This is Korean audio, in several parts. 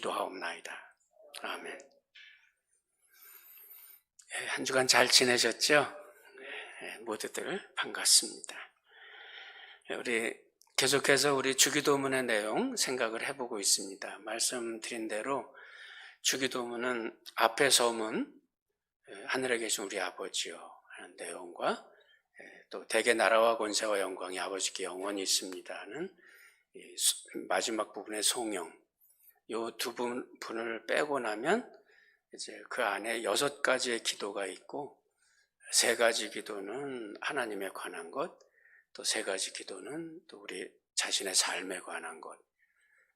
기도하옵나이다. 아멘. 한 주간 잘 지내셨죠? 모두들 반갑습니다. 우리 계속해서 우리 주기도문의 내용 생각을 해보고 있습니다. 말씀드린 대로 주기도문은 앞에 서문 하늘에 계신 우리 아버지요 하는 내용과 또 대개 나라와 권세와 영광이 아버지께 영원히 있습니다는 마지막 부분의 송영, 이 두 분을 빼고 나면 이제 그 안에 6가지의 기도가 있고 3가지 기도는 하나님에 관한 것, 또 3가지 기도는 또 우리 자신의 삶에 관한 것.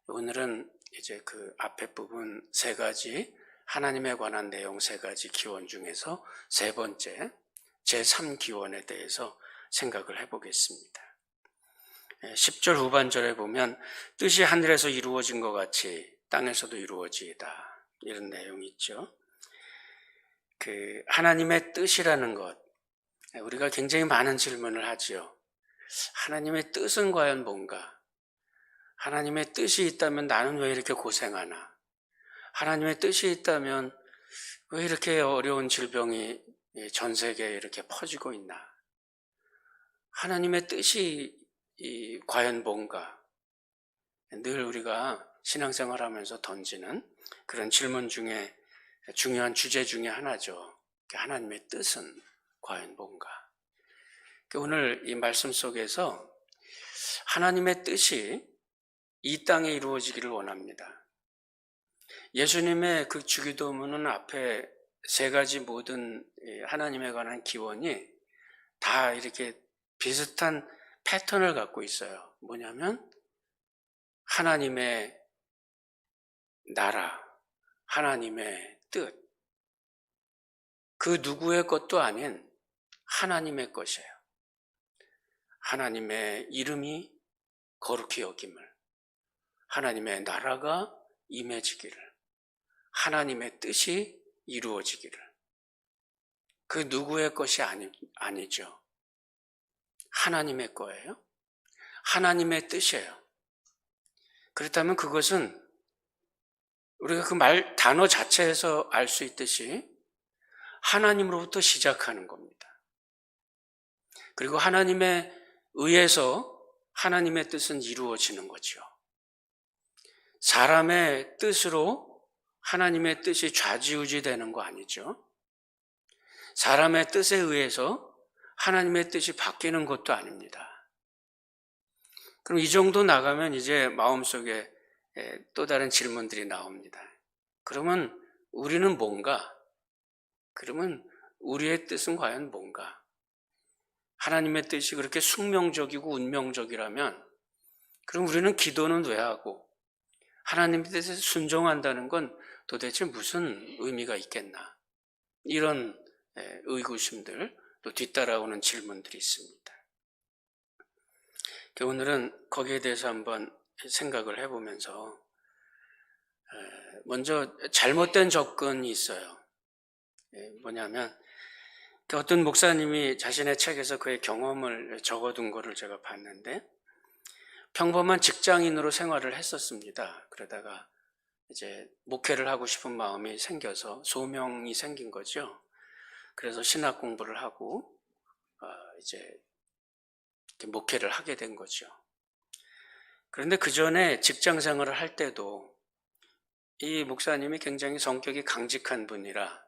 오늘은 이제 그 앞에 부분 3가지 하나님에 관한 내용 3가지 기원 중에서 3번째 제3기원에 대해서 생각을 해보겠습니다. 10절 후반절에 보면 뜻이 하늘에서 이루어진 것 같이 땅에서도 이루어지이다, 이런 내용이 있죠. 그 하나님의 뜻이라는 것, 우리가 굉장히 많은 질문을 하지요. 하나님의 뜻은 과연 뭔가? 하나님의 뜻이 있다면 나는 왜 이렇게 고생하나? 하나님의 뜻이 있다면 왜 이렇게 어려운 질병이 전 세계에 이렇게 퍼지고 있나? 하나님의 뜻이 과연 뭔가? 늘 우리가 신앙생활하면서 던지는 그런 질문 중에 중요한 주제 중에 하나죠. 하나님의 뜻은 과연 뭔가? 오늘 이 말씀 속에서 하나님의 뜻이 이 땅에 이루어지기를 원합니다. 예수님의 그 주기도문은 앞에 3가지 모든 하나님에 관한 기원이 다 이렇게 비슷한 패턴을 갖고 있어요. 뭐냐면 하나님의 나라, 하나님의 뜻, 그 누구의 것도 아닌 하나님의 것이에요. 하나님의 이름이 거룩히 여김을, 하나님의 나라가 임해지기를, 하나님의 뜻이 이루어지기를. 그 누구의 것이 아니죠. 하나님의 거예요. 하나님의 뜻이에요. 그렇다면 그것은 우리가 그 단어 자체에서 알 수 있듯이 하나님으로부터 시작하는 겁니다. 그리고 하나님에 의해서 하나님의 뜻은 이루어지는 거죠. 사람의 뜻으로 하나님의 뜻이 좌지우지 되는 거 아니죠. 사람의 뜻에 의해서 하나님의 뜻이 바뀌는 것도 아닙니다. 그럼 이 정도 나가면 이제 마음속에 또 다른 질문들이 나옵니다. 그러면 우리는 뭔가? 그러면 우리의 뜻은 과연 뭔가? 하나님의 뜻이 그렇게 숙명적이고 운명적이라면 그럼 우리는 기도는 왜 하고 하나님의 뜻에 순종한다는 건 도대체 무슨 의미가 있겠나? 이런 의구심들, 또 뒤따라오는 질문들이 있습니다. 오늘은 거기에 대해서 한번 생각을 해보면서 먼저 잘못된 접근이 있어요. 뭐냐면 어떤 목사님이 자신의 책에서 그의 경험을 적어둔 거를 제가 봤는데 평범한 직장인으로 생활을 했었습니다. 그러다가 이제 목회를 하고 싶은 마음이 생겨서 소명이 생긴 거죠. 그래서 신학 공부를 하고 이제 목회를 하게 된 거죠. 그런데 그 전에 직장 생활을 할 때도 이 목사님이 굉장히 성격이 강직한 분이라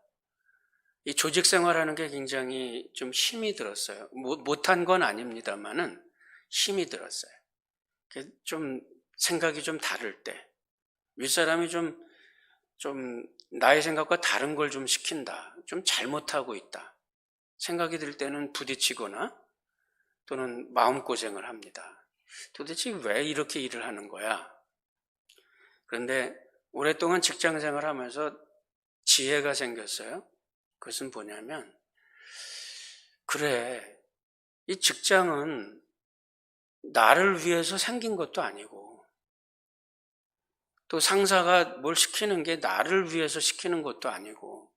이 조직 생활하는 게 굉장히 좀 힘이 들었어요. 못한 건 아닙니다만은 힘이 들었어요. 좀 생각이 좀 다를 때, 윗사람이 좀 나의 생각과 다른 걸 좀 시킨다, 좀 잘못하고 있다 생각이 들 때는 부딪히거나 또는 마음고생을 합니다. 도대체 왜 이렇게 일을 하는 거야? 그런데 오랫동안 직장생활을 하면서 지혜가 생겼어요. 그것은 뭐냐면, 그래, 이 직장은 나를 위해서 생긴 것도 아니고 또 상사가 뭘 시키는 게 나를 위해서 시키는 것도 아니고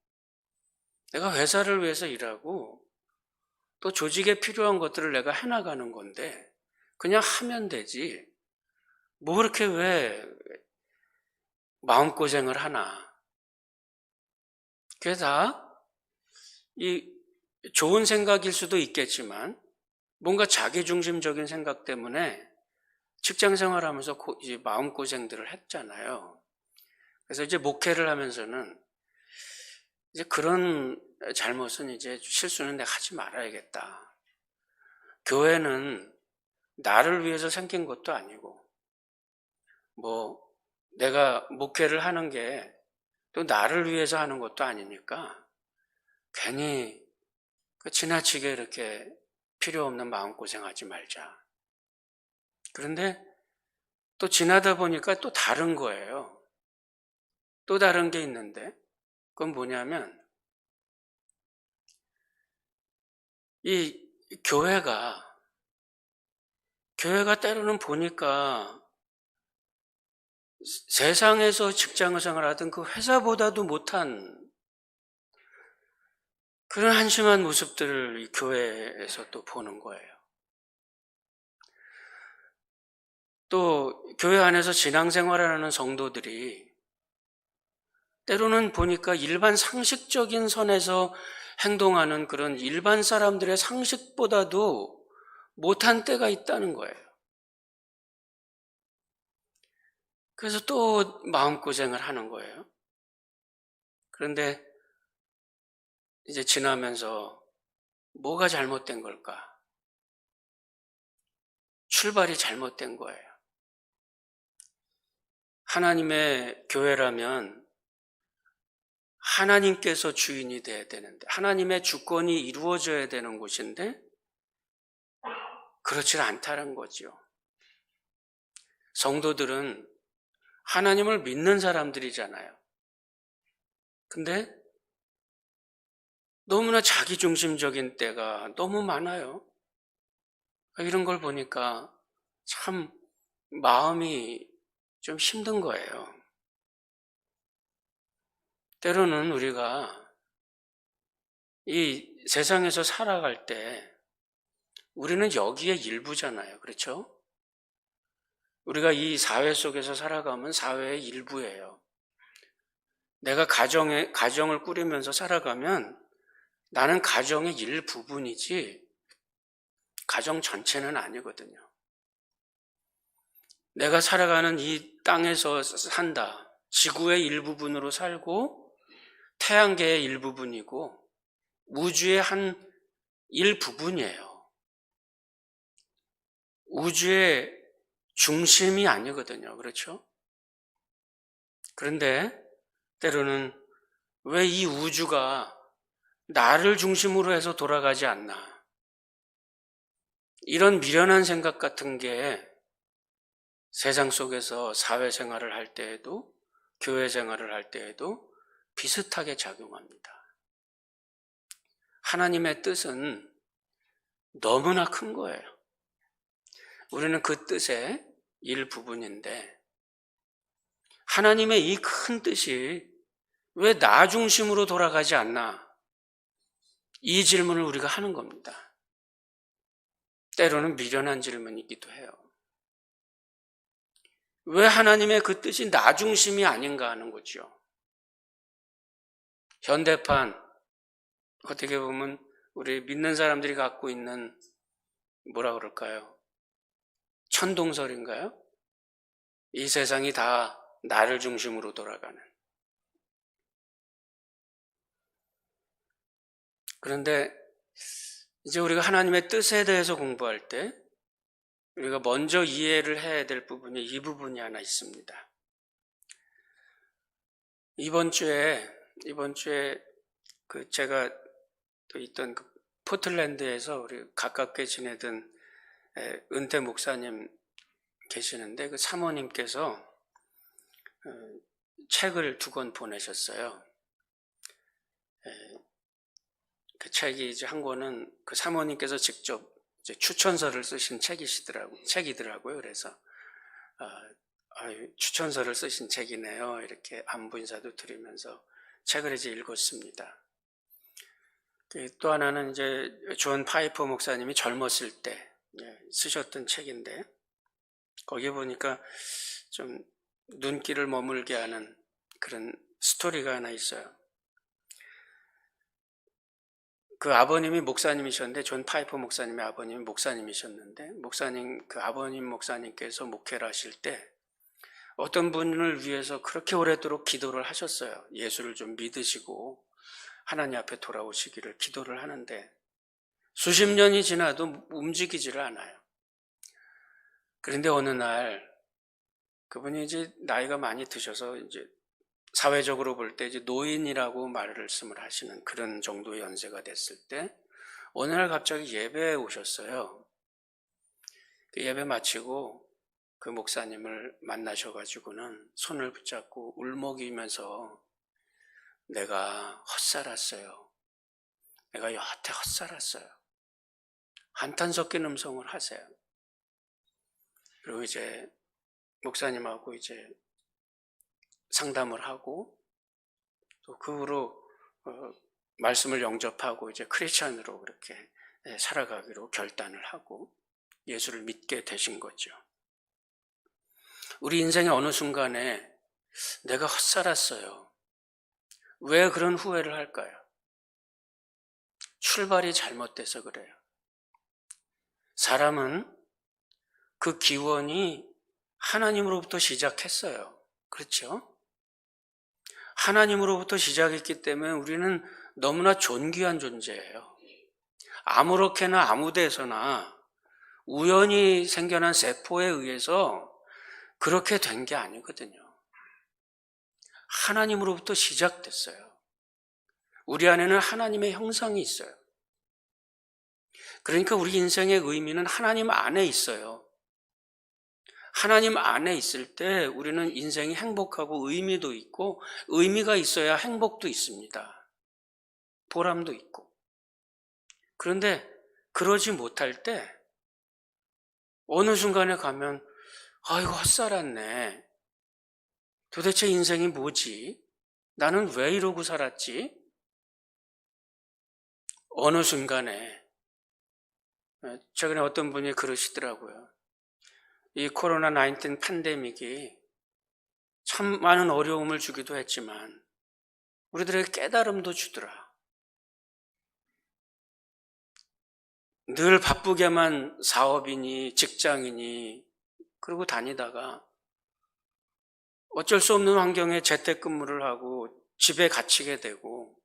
내가 회사를 위해서 일하고 또 조직에 필요한 것들을 내가 해나가는 건데 그냥 하면 되지 뭐 그렇게 왜 마음고생을 하나. 그게 다 이 좋은 생각일 수도 있겠지만 뭔가 자기중심적인 생각 때문에 직장 생활하면서 이제 마음고생들을 했잖아요. 그래서 이제 목회를 하면서는 이제 그런 잘못은 이제 실수는 내가 하지 말아야겠다. 교회는 나를 위해서 생긴 것도 아니고 뭐 내가 목회를 하는 게 또 나를 위해서 하는 것도 아니니까 괜히 지나치게 이렇게 필요 없는 마음고생하지 말자. 그런데 또 지나다 보니까 또 다른 거예요. 또 다른 게 있는데 그건 뭐냐면 이 교회가 때로는 보니까 세상에서 직장 생활하던 그 회사보다도 못한 그런 한심한 모습들을 이 교회에서 또 보는 거예요. 또 교회 안에서 신앙생활을 하는 성도들이 때로는 보니까 일반 상식적인 선에서 행동하는 그런 일반 사람들의 상식보다도 못한 때가 있다는 거예요. 그래서 또 마음고생을 하는 거예요. 그런데 이제 지나면서 뭐가 잘못된 걸까? 출발이 잘못된 거예요. 하나님의 교회라면 하나님께서 주인이 돼야 되는데 하나님의 주권이 이루어져야 되는 곳인데 그렇지 않다는 거죠. 성도들은 하나님을 믿는 사람들이잖아요. 근데 너무나 자기중심적인 때가 너무 많아요. 이런 걸 보니까 참 마음이 좀 힘든 거예요. 때로는 우리가 이 세상에서 살아갈 때 우리는 여기에 일부잖아요. 그렇죠? 우리가 이 사회 속에서 살아가면 사회의 일부예요. 내가 가정을 꾸리면서 살아가면 나는 가정의 일부분이지 가정 전체는 아니거든요. 내가 살아가는 이 땅에서 산다. 지구의 일부분으로 살고 태양계의 일부분이고 우주의 한 일부분이에요. 우주의 중심이 아니거든요. 그렇죠? 그런데 때로는 왜 이 우주가 나를 중심으로 해서 돌아가지 않나? 이런 미련한 생각 같은 게 세상 속에서 사회생활을 할 때에도 교회 생활을 할 때에도 비슷하게 작용합니다. 하나님의 뜻은 너무나 큰 거예요. 우리는 그 뜻의 일부분인데 하나님의 이 큰 뜻이 왜 나 중심으로 돌아가지 않나? 이 질문을 우리가 하는 겁니다. 때로는 미련한 질문이기도 해요. 왜 하나님의 그 뜻이 나 중심이 아닌가 하는 거죠. 현대판 어떻게 보면 우리 믿는 사람들이 갖고 있는 뭐라 그럴까요? 천동설인가요? 이 세상이 다 나를 중심으로 돌아가는. 그런데 이제 우리가 하나님의 뜻에 대해서 공부할 때 우리가 먼저 이해를 해야 될 부분이 이 부분이 하나 있습니다. 이번 주에 그 제가 또 있던 그 포틀랜드에서 우리 가깝게 지내던 은퇴 목사님 계시는데 그 사모님께서 책을 2권 보내셨어요. 그 책이 이제 한 권은 그 사모님께서 직접 이제 추천서를 쓰신 책이더라고요. 그래서 추천서를 쓰신 책이네요. 이렇게 안부 인사도 드리면서 책을 이제 읽었습니다. 또 하나는 이제 존 파이퍼 목사님이 젊었을 때 쓰셨던 책인데 거기에 보니까 좀 눈길을 머물게 하는 그런 스토리가 하나 있어요. 그 아버님이 목사님이셨는데, 존 파이퍼 목사님의 아버님이 목사님이셨는데, 그 아버님 목사님께서 목회를 하실 때 어떤 분을 위해서 그렇게 오래도록 기도를 하셨어요. 예수를 좀 믿으시고 하나님 앞에 돌아오시기를 기도를 하는데 수십 년이 지나도 움직이지를 않아요. 그런데 어느 날 그분이 이제 나이가 많이 드셔서 이제 사회적으로 볼 때 이제 노인이라고 말씀을 하시는 그런 정도의 연세가 됐을 때 어느 날 갑자기 예배에 오셨어요. 그 예배 마치고 그 목사님을 만나셔가지고는 손을 붙잡고 울먹이면서 내가 헛살았어요. 내가 여하태 헛살았어요. 한탄 섞인 음성을 하세요. 그리고 이제 목사님하고 이제 상담을 하고 또 그 후로 말씀을 영접하고 이제 크리스찬으로 그렇게 살아가기로 결단을 하고 예수를 믿게 되신 거죠. 우리 인생의 어느 순간에 내가 헛살았어요. 왜 그런 후회를 할까요? 출발이 잘못돼서 그래요. 사람은 그 기원이 하나님으로부터 시작했어요. 그렇죠? 하나님으로부터 시작했기 때문에 우리는 너무나 존귀한 존재예요. 아무렇게나 아무 데서나 우연히 생겨난 세포에 의해서 그렇게 된 게 아니거든요. 하나님으로부터 시작됐어요. 우리 안에는 하나님의 형상이 있어요. 그러니까 우리 인생의 의미는 하나님 안에 있어요. 하나님 안에 있을 때 우리는 인생이 행복하고 의미도 있고 의미가 있어야 행복도 있습니다. 보람도 있고. 그런데 그러지 못할 때 어느 순간에 가면 아이고 헛살았네. 도대체 인생이 뭐지? 나는 왜 이러고 살았지? 어느 순간에 최근에 어떤 분이 그러시더라고요. 이 코로나19 팬데믹이 참 많은 어려움을 주기도 했지만 우리들에게 깨달음도 주더라. 늘 바쁘게만 사업이니 직장이니 그러고 다니다가 어쩔 수 없는 환경에 재택근무를 하고 집에 갇히게 되고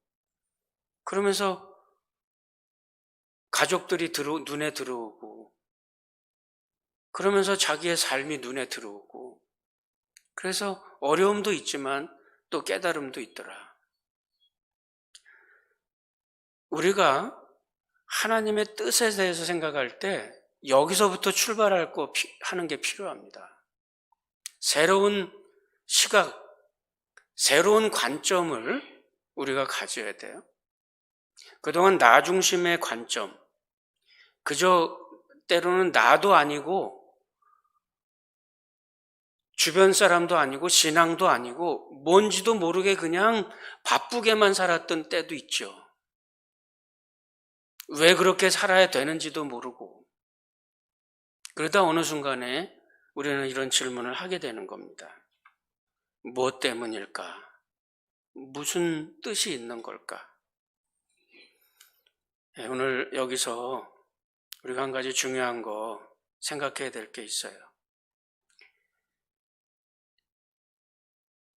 그러면서 가족들이 눈에 들어오고 그러면서 자기의 삶이 눈에 들어오고 그래서 어려움도 있지만 또 깨달음도 있더라. 우리가 하나님의 뜻에 대해서 생각할 때 여기서부터 하는 게 필요합니다. 새로운 시각, 새로운 관점을 우리가 가져야 돼요. 그동안 나 중심의 관점, 그저 때로는 나도 아니고 주변 사람도 아니고 신앙도 아니고 뭔지도 모르게 그냥 바쁘게만 살았던 때도 있죠. 왜 그렇게 살아야 되는지도 모르고 그러다 어느 순간에 우리는 이런 질문을 하게 되는 겁니다. 무엇 때문일까? 무슨 뜻이 있는 걸까? 오늘 여기서 우리가 한 가지 중요한 거 생각해야 될 게 있어요.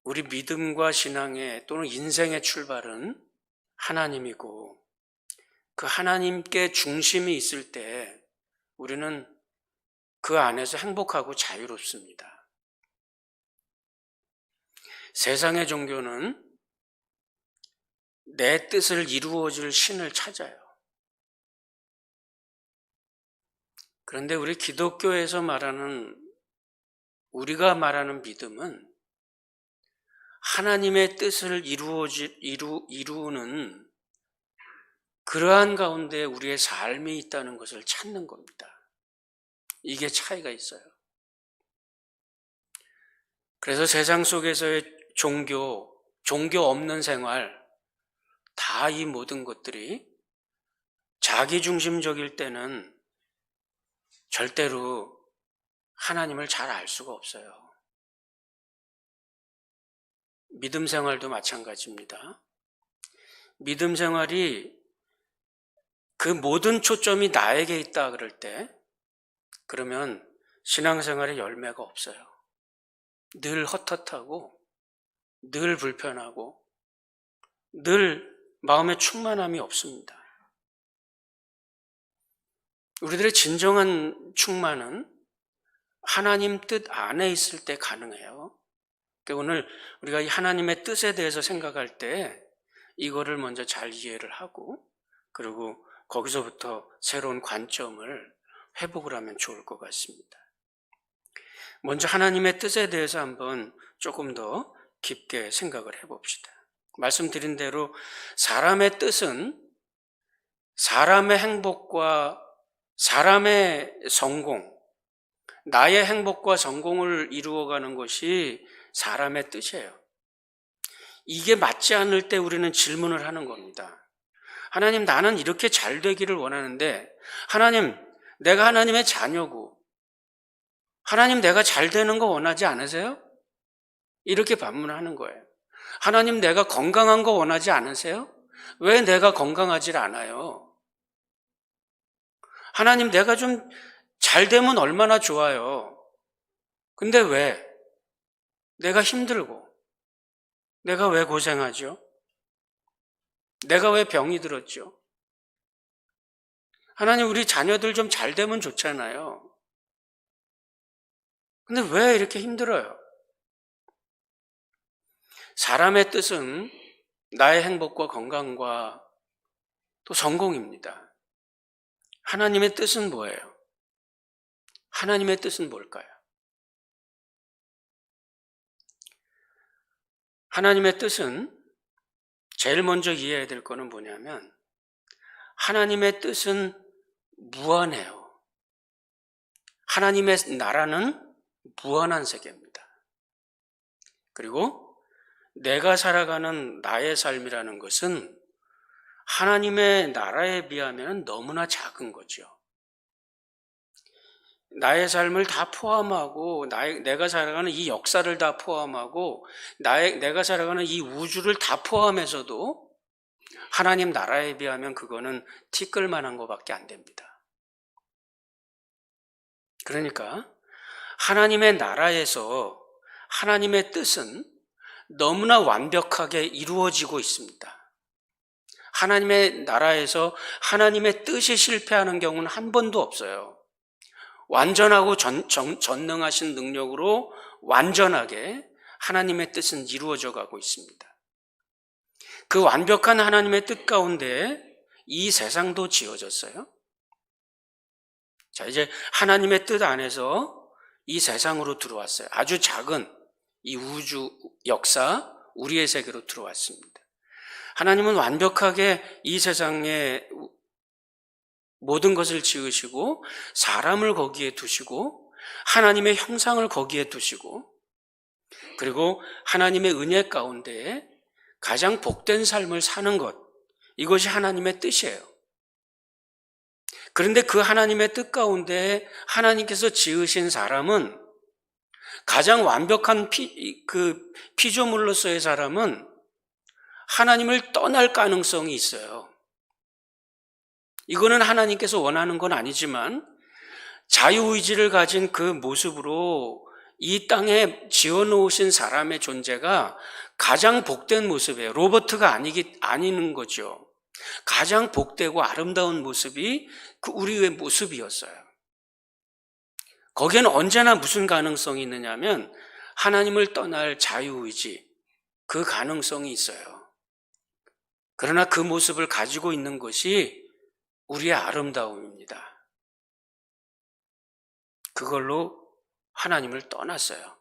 우리 믿음과 신앙의 또는 인생의 출발은 하나님이고 그 하나님께 중심이 있을 때 우리는 그 안에서 행복하고 자유롭습니다. 세상의 종교는 내 뜻을 이루어줄 신을 찾아요. 그런데 우리가 말하는 믿음은 하나님의 뜻을 이루는 그러한 가운데 우리의 삶이 있다는 것을 찾는 겁니다. 이게 차이가 있어요. 그래서 세상 속에서의 종교 없는 생활, 다 이 모든 것들이 자기중심적일 때는 절대로 하나님을 잘 알 수가 없어요. 믿음 생활도 마찬가지입니다. 믿음 생활이 그 모든 초점이 나에게 있다 그럴 때, 그러면 신앙생활에 열매가 없어요. 늘 헛헛하고, 늘 불편하고, 늘 마음의 충만함이 없습니다. 우리들의 진정한 충만은 하나님 뜻 안에 있을 때 가능해요. 그러니까 오늘 우리가 이 하나님의 뜻에 대해서 생각할 때 이거를 먼저 잘 이해를 하고, 그리고 거기서부터 새로운 관점을 회복을 하면 좋을 것 같습니다. 먼저 하나님의 뜻에 대해서 한번 조금 더 깊게 생각을 해봅시다. 말씀드린 대로 사람의 뜻은 사람의 행복과 사람의 성공, 나의 행복과 성공을 이루어가는 것이 사람의 뜻이에요. 이게 맞지 않을 때 우리는 질문을 하는 겁니다. 하나님, 나는 이렇게 잘 되기를 원하는데, 하나님, 내가 하나님의 자녀고, 하나님, 내가 잘 되는 거 원하지 않으세요? 이렇게 반문하는 거예요. 하나님, 내가 건강한 거 원하지 않으세요? 왜 내가 건강하지 않아요? 하나님, 내가 좀 잘 되면 얼마나 좋아요. 근데 왜? 내가 힘들고, 내가 왜 고생하죠? 내가 왜 병이 들었죠? 하나님, 우리 자녀들 좀 잘 되면 좋잖아요. 근데 왜 이렇게 힘들어요? 사람의 뜻은 나의 행복과 건강과 또 성공입니다. 하나님의 뜻은 뭐예요? 하나님의 뜻은 뭘까요? 하나님의 뜻은 제일 먼저 이해해야 될 거는 뭐냐면, 하나님의 뜻은 무한해요. 하나님의 나라는 무한한 세계입니다. 그리고 내가 살아가는 나의 삶이라는 것은 하나님의 나라에 비하면 너무나 작은 거죠. 나의 삶을 다 포함하고, 내가 살아가는 이 역사를 다 포함하고, 내가 살아가는 이 우주를 다 포함해서도 하나님 나라에 비하면 그거는 티끌만한 것밖에 안 됩니다. 그러니까 하나님의 나라에서 하나님의 뜻은 너무나 완벽하게 이루어지고 있습니다. 하나님의 나라에서 하나님의 뜻이 실패하는 경우는 한 번도 없어요. 완전하고 전능하신 능력으로 완전하게 하나님의 뜻은 이루어져 가고 있습니다. 그 완벽한 하나님의 뜻 가운데 이 세상도 지어졌어요. 자, 이제 하나님의 뜻 안에서 이 세상으로 들어왔어요. 아주 작은 이 우주 역사, 우리의 세계로 들어왔습니다. 하나님은 완벽하게 이 세상에 모든 것을 지으시고 사람을 거기에 두시고 하나님의 형상을 거기에 두시고, 그리고 하나님의 은혜 가운데 가장 복된 삶을 사는 것, 이것이 하나님의 뜻이에요. 그런데 그 하나님의 뜻 가운데 하나님께서 지으신 사람은, 가장 완벽한 피조물로서의 사람은 하나님을 떠날 가능성이 있어요. 이거는 하나님께서 원하는 건 아니지만 자유의지를 가진 그 모습으로 이 땅에 지어놓으신 사람의 존재가 가장 복된 모습이에요. 로버트가 아니는 거죠. 가장 복되고 아름다운 모습이 그 우리의 모습이었어요. 거기에는 언제나 무슨 가능성이 있느냐면 하나님을 떠날 자유의지, 그 가능성이 있어요. 그러나 그 모습을 가지고 있는 것이 우리의 아름다움입니다. 그걸로 하나님을 떠났어요.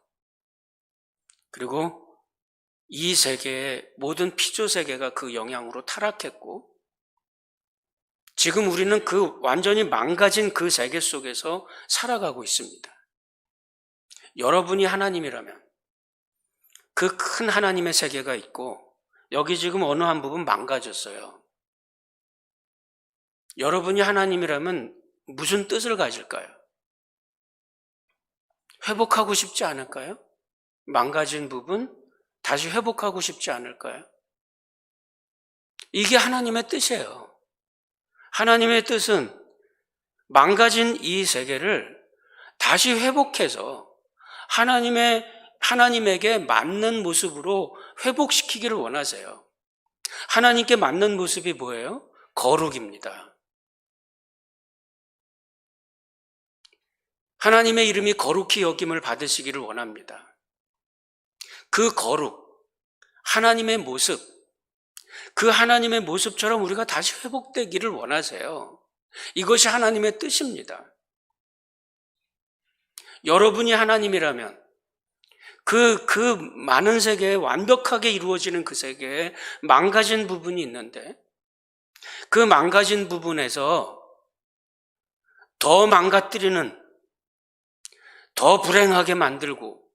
그리고 이 세계의 모든 피조 세계가 그 영향으로 타락했고, 지금 우리는 그 완전히 망가진 그 세계 속에서 살아가고 있습니다. 여러분이 하나님이라면 그 큰 하나님의 세계가 있고, 여기 지금 어느 한 부분 망가졌어요. 여러분이 하나님이라면 무슨 뜻을 가질까요? 회복하고 싶지 않을까요? 망가진 부분 다시 회복하고 싶지 않을까요? 이게 하나님의 뜻이에요. 하나님의 뜻은 망가진 이 세계를 다시 회복해서 하나님에게 맞는 모습으로 회복시키기를 원하세요. 하나님께 맞는 모습이 뭐예요? 거룩입니다. 하나님의 이름이 거룩히 여김을 받으시기를 원합니다. 그 거룩, 하나님의 모습, 그 하나님의 모습처럼 우리가 다시 회복되기를 원하세요. 이것이 하나님의 뜻입니다. 여러분이 하나님이라면 그 많은 세계에 완벽하게 이루어지는 그 세계에 망가진 부분이 있는데 그 망가진 부분에서 더 망가뜨리는, 더 불행하게 만들고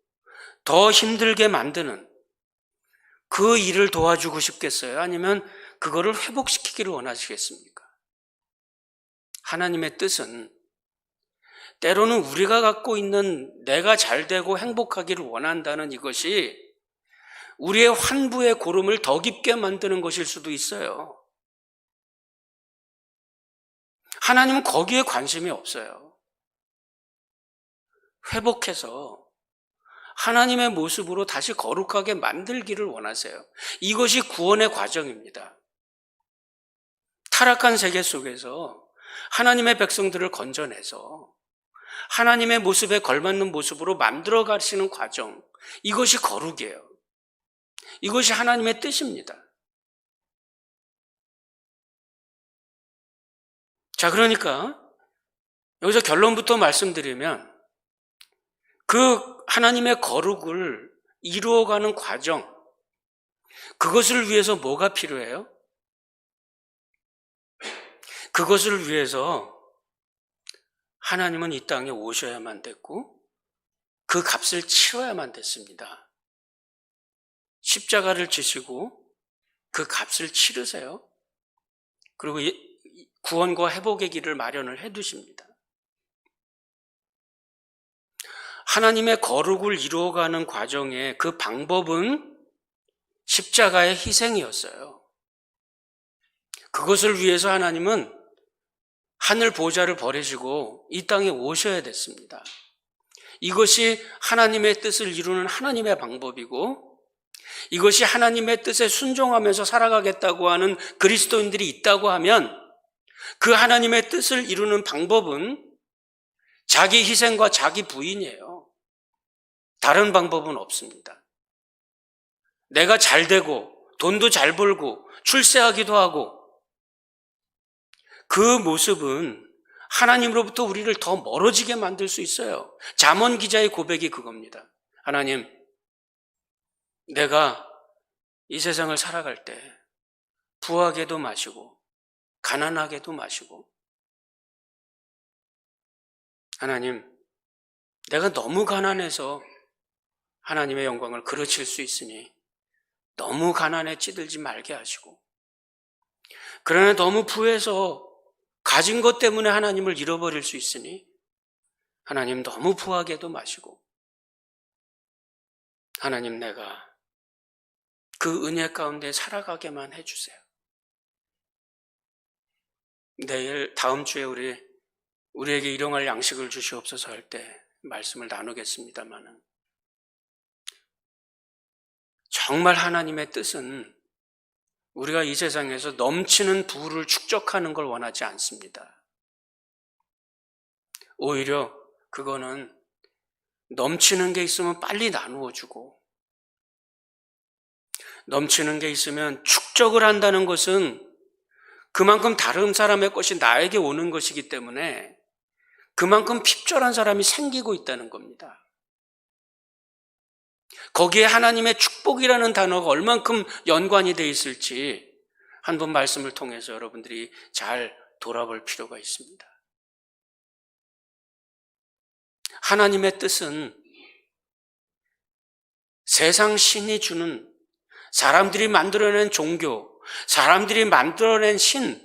더 힘들게 만드는 그 일을 도와주고 싶겠어요? 아니면 그거를 회복시키기를 원하시겠습니까? 하나님의 뜻은 때로는 우리가 갖고 있는 내가 잘되고 행복하기를 원한다는 이것이 우리의 환부의 고름을 더 깊게 만드는 것일 수도 있어요. 하나님은 거기에 관심이 없어요. 회복해서 하나님의 모습으로 다시 거룩하게 만들기를 원하세요. 이것이 구원의 과정입니다. 타락한 세계 속에서 하나님의 백성들을 건져내서 하나님의 모습에 걸맞는 모습으로 만들어 가시는 과정, 이것이 거룩이에요. 이것이 하나님의 뜻입니다. 자, 그러니까 여기서 결론부터 말씀드리면 그 하나님의 거룩을 이루어가는 과정, 그것을 위해서 뭐가 필요해요? 그것을 위해서 하나님은 이 땅에 오셔야만 됐고 그 값을 치러야만 됐습니다. 십자가를 지시고 그 값을 치르세요. 그리고 구원과 회복의 길을 마련을 해두십니다. 하나님의 거룩을 이루어가는 과정의 그 방법은 십자가의 희생이었어요. 그것을 위해서 하나님은 하늘 보좌를 버리시고 이 땅에 오셔야 됐습니다. 이것이 하나님의 뜻을 이루는 하나님의 방법이고 이것이 하나님의 뜻에 순종하면서 살아가겠다고 하는 그리스도인들이 있다고 하면 그 하나님의 뜻을 이루는 방법은 자기 희생과 자기 부인이에요. 다른 방법은 없습니다. 내가 잘 되고 돈도 잘 벌고 출세하기도 하고 그 모습은 하나님으로부터 우리를 더 멀어지게 만들 수 있어요. 잠언 기자의 고백이 그겁니다. 하나님, 내가 이 세상을 살아갈 때 부하게도 마시고 가난하게도 마시고 하나님, 내가 너무 가난해서 하나님의 영광을 그르칠 수 있으니 너무 가난에 찌들지 말게 하시고 그러나 너무 부해서 가진 것 때문에 하나님을 잃어버릴 수 있으니 하나님 너무 부하게도 마시고 하나님 내가 그 은혜 가운데 살아가게만 해주세요. 내일 다음 주에 우리에게 일용할 양식을 주시옵소서 할 때 말씀을 나누겠습니다만은 정말 하나님의 뜻은 우리가 이 세상에서 넘치는 부를 축적하는 걸 원하지 않습니다. 오히려 그거는 넘치는 게 있으면 빨리 나누어 주고 넘치는 게 있으면 축적을 한다는 것은 그만큼 다른 사람의 것이 나에게 오는 것이기 때문에 그만큼 핍절한 사람이 생기고 있다는 겁니다. 거기에 하나님의 축복이라는 단어가 얼만큼 연관이 돼 있을지 한 번 말씀을 통해서 여러분들이 잘 돌아볼 필요가 있습니다. 하나님의 뜻은 세상 신이 주는 사람들이 만들어낸 종교, 사람들이 만들어낸 신,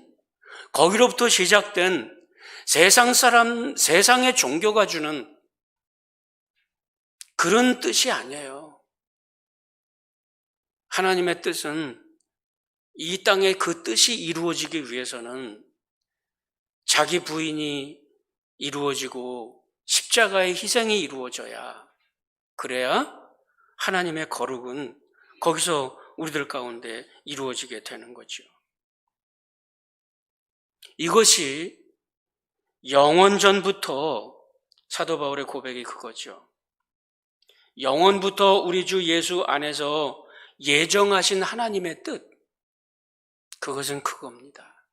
거기로부터 시작된 세상의 종교가 주는 그런 뜻이 아니에요. 하나님의 뜻은 이 땅에 그 뜻이 이루어지기 위해서는 자기 부인이 이루어지고 십자가의 희생이 이루어져야, 그래야 하나님의 거룩은 거기서 우리들 가운데 이루어지게 되는 거죠. 이것이 영원전부터 사도 바울의 고백이 그거죠. 영원부터 우리 주 예수 안에서 예정하신 하나님의 뜻, 그것은 그겁니다.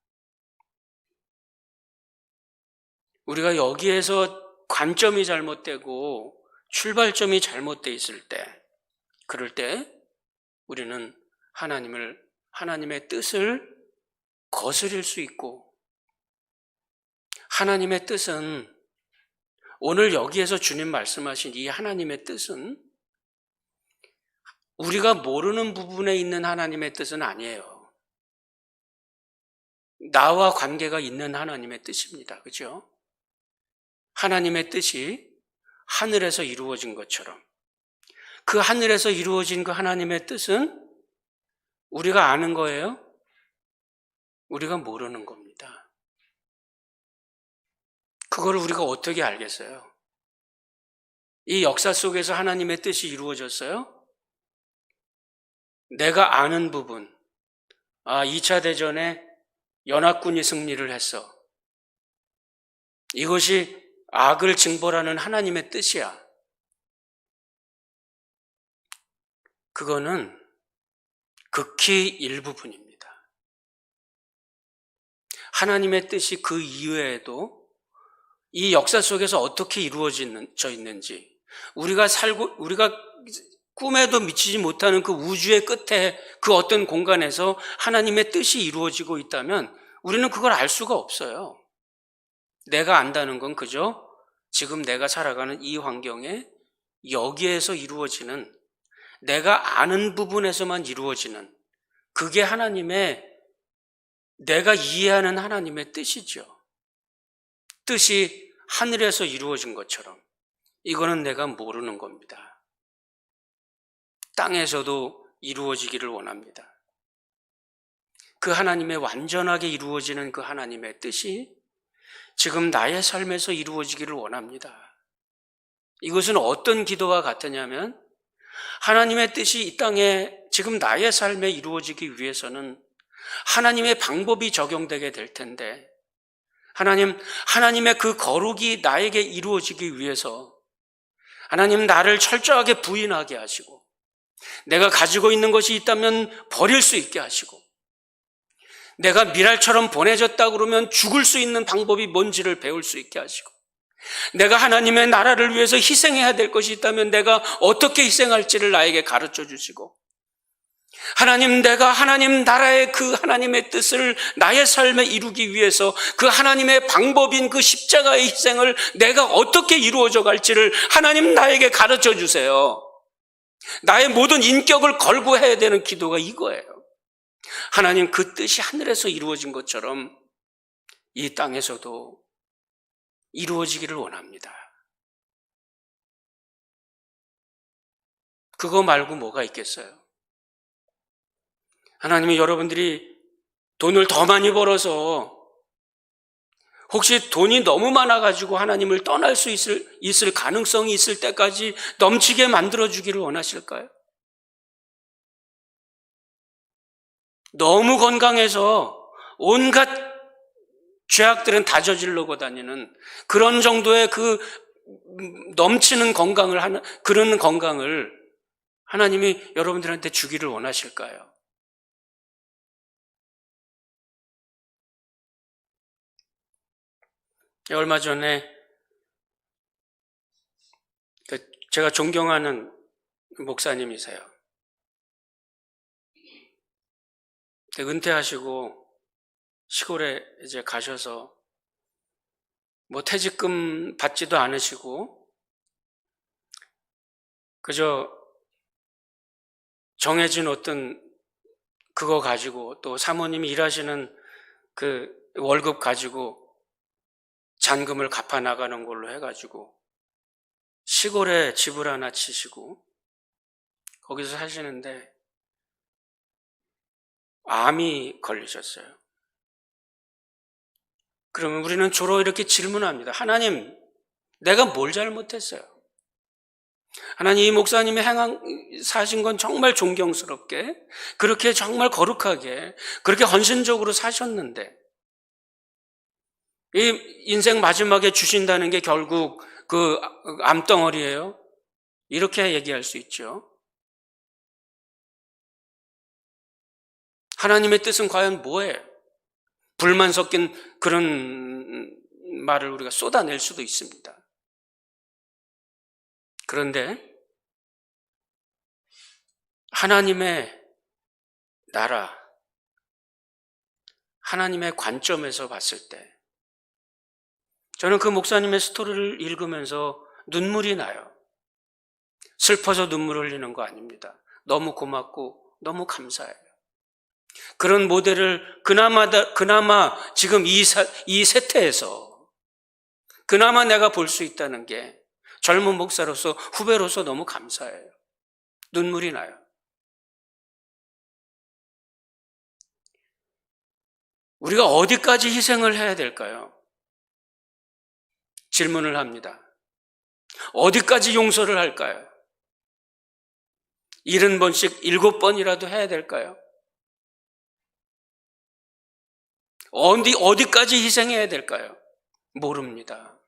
우리가 여기에서 관점이 잘못되고 출발점이 잘못되어 있을 때, 그럴 때 우리는 하나님의 뜻을 거스릴 수 있고, 하나님의 뜻은, 오늘 여기에서 주님 말씀하신 이 하나님의 뜻은 우리가 모르는 부분에 있는 하나님의 뜻은 아니에요. 나와 관계가 있는 하나님의 뜻입니다. 그죠? 하나님의 뜻이 하늘에서 이루어진 것처럼, 그 하늘에서 이루어진 그 하나님의 뜻은 우리가 아는 거예요? 우리가 모르는 겁니다. 그걸 우리가 어떻게 알겠어요? 이 역사 속에서 하나님의 뜻이 이루어졌어요? 내가 아는 부분, 2차 대전에 연합군이 승리를 했어. 이것이 악을 징벌하는 하나님의 뜻이야. 그거는 극히 일부분입니다. 하나님의 뜻이 그 이외에도 이 역사 속에서 어떻게 이루어져 있는지, 우리가 꿈에도 미치지 못하는 그 우주의 끝에 그 어떤 공간에서 하나님의 뜻이 이루어지고 있다면 우리는 그걸 알 수가 없어요. 내가 안다는 건 그저 지금 내가 살아가는 이 환경에 여기에서 이루어지는, 내가 아는 부분에서만 이루어지는, 그게 내가 이해하는 하나님의 뜻이죠. 뜻이 하늘에서 이루어진 것처럼 이거는 내가 모르는 겁니다. 땅에서도 이루어지기를 원합니다. 그 하나님의 완전하게 이루어지는 그 하나님의 뜻이 지금 나의 삶에서 이루어지기를 원합니다. 이것은 어떤 기도와 같으냐면, 하나님의 뜻이 이 땅에 지금 나의 삶에 이루어지기 위해서는 하나님의 방법이 적용되게 될 텐데, 하나님의 그 거룩이 나에게 이루어지기 위해서 하나님 나를 철저하게 부인하게 하시고, 내가 가지고 있는 것이 있다면 버릴 수 있게 하시고, 내가 미랄처럼 보내졌다 그러면 죽을 수 있는 방법이 뭔지를 배울 수 있게 하시고, 내가 하나님의 나라를 위해서 희생해야 될 것이 있다면 내가 어떻게 희생할지를 나에게 가르쳐 주시고, 내가 하나님 나라의 그 하나님의 뜻을 나의 삶에 이루기 위해서 그 하나님의 방법인 그 십자가의 희생을 내가 어떻게 이루어져 갈지를 하나님 나에게 가르쳐 주세요. 나의 모든 인격을 걸고 해야 되는 기도가 이거예요. 하나님, 그 뜻이 하늘에서 이루어진 것처럼 이 땅에서도 이루어지기를 원합니다. 그거 말고 뭐가 있겠어요? 하나님이 여러분들이 돈을 더 많이 벌어서 혹시 돈이 너무 많아가지고 하나님을 떠날 수 있을 가능성이 있을 때까지 넘치게 만들어주기를 원하실까요? 너무 건강해서 온갖 죄악들은 다 저지르고 다니는 그런 정도의 그 넘치는 그런 건강을 하나님이 여러분들한테 주기를 원하실까요? 얼마 전에 제가 존경하는 목사님이세요. 은퇴하시고 시골에 이제 가셔서 뭐 퇴직금 받지도 않으시고 그저 정해진 어떤 그거 가지고, 또 사모님이 일하시는 그 월급 가지고 잔금을 갚아 나가는 걸로 해가지고 시골에 집을 하나 치시고 거기서 사시는데, 암이 걸리셨어요. 그러면 우리는 주로 이렇게 질문합니다. 하나님, 내가 뭘 잘못했어요? 하나님, 이 목사님이 사신 건 정말 존경스럽게, 그렇게 정말 거룩하게, 그렇게 헌신적으로 사셨는데, 이 인생 마지막에 주신다는 게 결국 그 암덩어리예요. 이렇게 얘기할 수 있죠. 하나님의 뜻은 과연 뭐예요? 불만 섞인 그런 말을 우리가 쏟아낼 수도 있습니다. 그런데 하나님의 나라, 하나님의 관점에서 봤을 때 저는 그 목사님의 스토리를 읽으면서 눈물이 나요. 슬퍼서 눈물 흘리는 거 아닙니다. 너무 고맙고 너무 감사해요. 그런 모델을 그나마 지금 이 세태에서 그나마 내가 볼 수 있다는 게 젊은 목사로서 후배로서 너무 감사해요. 눈물이 나요. 우리가 어디까지 희생을 해야 될까요? 질문을 합니다. 어디까지 용서를 할까요? 70번씩 7번이라도 해야 될까요? 어디까지 희생해야 될까요? 모릅니다.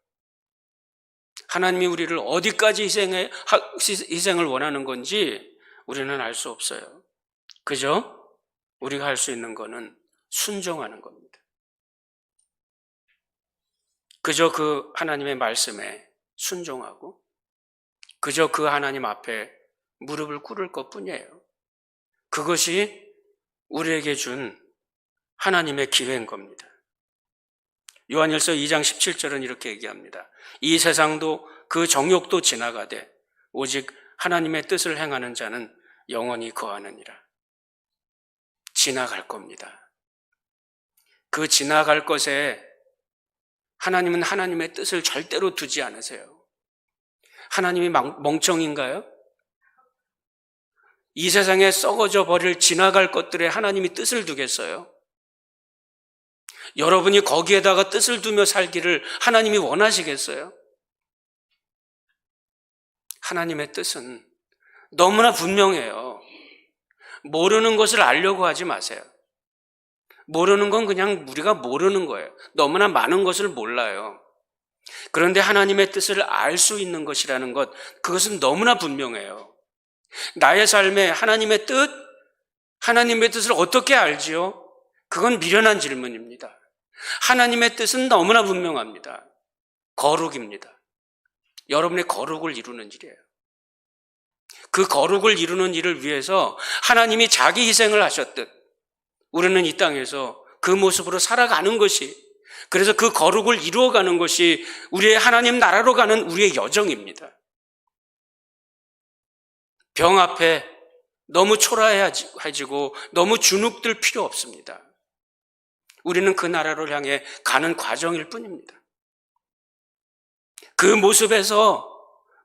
하나님이 우리를 어디까지 희생을 원하는 건지 우리는 알 수 없어요. 그저 우리가 할 수 있는 거는 순종하는 겁니다. 그저 그 하나님의 말씀에 순종하고 그저 그 하나님 앞에 무릎을 꿇을 것뿐이에요. 그것이 우리에게 준 하나님의 기회인 겁니다. 요한일서 2장 17절은 이렇게 얘기합니다. 이 세상도 그 정욕도 지나가되 오직 하나님의 뜻을 행하는 자는 영원히 거하느니라. 지나갈 겁니다. 그 지나갈 것에 하나님은 하나님의 뜻을 절대로 두지 않으세요. 하나님이 멍청인가요? 이 세상에 썩어져 버릴 지나갈 것들에 하나님이 뜻을 두겠어요? 여러분이 거기에다가 뜻을 두며 살기를 하나님이 원하시겠어요? 하나님의 뜻은 너무나 분명해요. 모르는 것을 알려고 하지 마세요. 모르는 건 그냥 우리가 모르는 거예요. 너무나 많은 것을 몰라요. 그런데 하나님의 뜻을 알 수 있는 것이라는 것, 그것은 너무나 분명해요. 나의 삶에 하나님의 뜻을 어떻게 알지요? 그건 미련한 질문입니다. 하나님의 뜻은 너무나 분명합니다. 거룩입니다. 여러분의 거룩을 이루는 일이에요. 그 거룩을 이루는 일을 위해서 하나님이 자기 희생을 하셨듯 우리는 이 땅에서 그 모습으로 살아가는 것이, 그래서 그 거룩을 이루어가는 것이 우리의 하나님 나라로 가는 우리의 여정입니다. 병 앞에 너무 초라해지고 너무 주눅들 필요 없습니다. 우리는 그 나라를 향해 가는 과정일 뿐입니다. 그 모습에서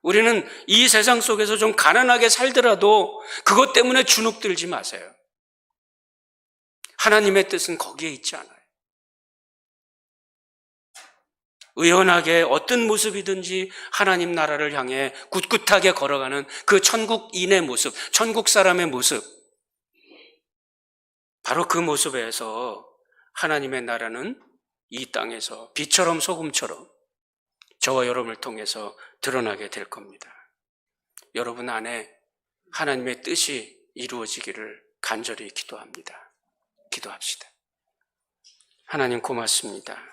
우리는 이 세상 속에서 좀 가난하게 살더라도 그것 때문에 주눅들지 마세요. 하나님의 뜻은 거기에 있지 않아요. 의연하게 어떤 모습이든지 하나님 나라를 향해 꿋꿋하게 걸어가는 그 천국인의 모습, 천국 사람의 모습, 바로 그 모습에서 하나님의 나라는 이 땅에서 빛처럼 소금처럼 저와 여러분을 통해서 드러나게 될 겁니다. 여러분 안에 하나님의 뜻이 이루어지기를 간절히 기도합니다. 기도합시다. 하나님 고맙습니다.